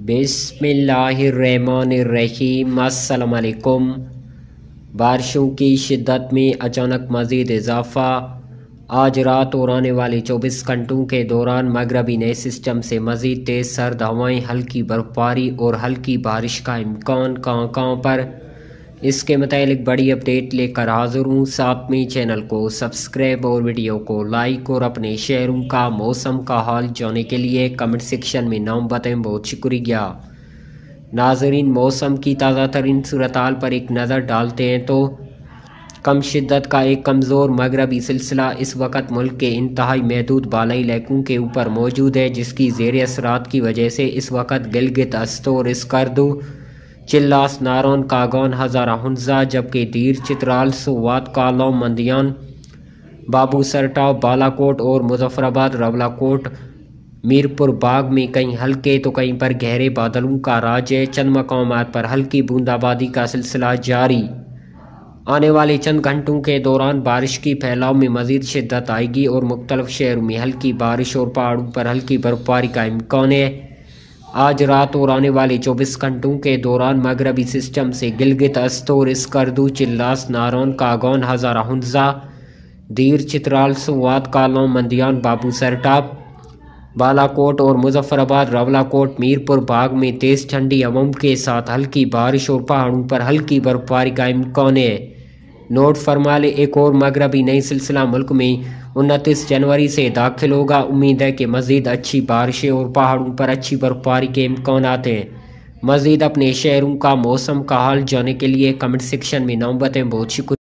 بسم اللہ الرحمن الرحیم۔ السلام علیکم۔ بارشوں کی شدت میں اچانک مزید اضافہ۔ آج رات اور آنے والے 24 گھنٹوں کے دوران مغربی نئے سسٹم سے مزید تیز سرد ہوائیں، ہلکی برفباری اور ہلکی بارش کا امکان۔ کہاں پر اس کے متعلق بڑی اپڈیٹ لے کر حاضر ہوں۔ ساتھ میں چینل کو سبسکرائب اور ویڈیو کو لائک اور اپنے شہروں کا موسم کا حال جاننے کے لیے کمنٹ سیکشن میں نام بتائیں، بہت شکریہ۔ ناظرین، موسم کی تازہ ترین صورتحال پر ایک نظر ڈالتے ہیں تو کم شدت کا ایک کمزور مغربی سلسلہ اس وقت ملک کے انتہائی محدود بالائی علاقوں کے اوپر موجود ہے، جس کی زیر اثرات کی وجہ سے اس وقت گلگت استور، اسکردو، چلاس، نارون، کاگون، ہزارہ ہنزا، جبکہ دیر، چترال، سوات، کالام، مندیان، بابو سرٹاو، بالا کوٹ اور مظفرآباد، راولہ کوٹ، میرپور باغ میں کہیں ہلکے تو کہیں پر گہرے بادلوں کا راج ہے۔ چند مقامات پر ہلکی بوندہ کا سلسلہ جاری۔ آنے والے چند گھنٹوں کے دوران بارش کی پھیلاؤ میں مزید شدت آئے گی اور مختلف شہروں میں ہلکی بارش اور پہاڑوں پر ہلکی برفباری کا امکان ہے۔ آج رات اور آنے والے 24 گھنٹوں کے دوران مغربی سسٹم سے گلگت استور، اسکردو، چلاس، نارون، کاگون، ہزارہ ہنزا، دیر، چترال، سوات، کالام، مندیان، بابو سرٹاو، بالا کوٹ اور مظفرآباد، راولہ کوٹ، میرپور باغ میں تیز ٹھنڈی ہواؤں کے ساتھ ہلکی بارش اور پہاڑوں پر ہلکی برفباری کا امکان ہے۔ نوٹ فرما لیں، ایک اور مغربی نئی سلسلہ ملک میں 29 جنوری سے داخل ہوگا۔ امید ہے کہ مزید اچھی بارشیں اور پہاڑوں پر اچھی برفباری کے امکانات ہیں۔ مزید اپنے شہروں کا موسم کا حال جاننے کے لیے کمنٹ سیکشن میں نام بتائیں، بہت شکریہ۔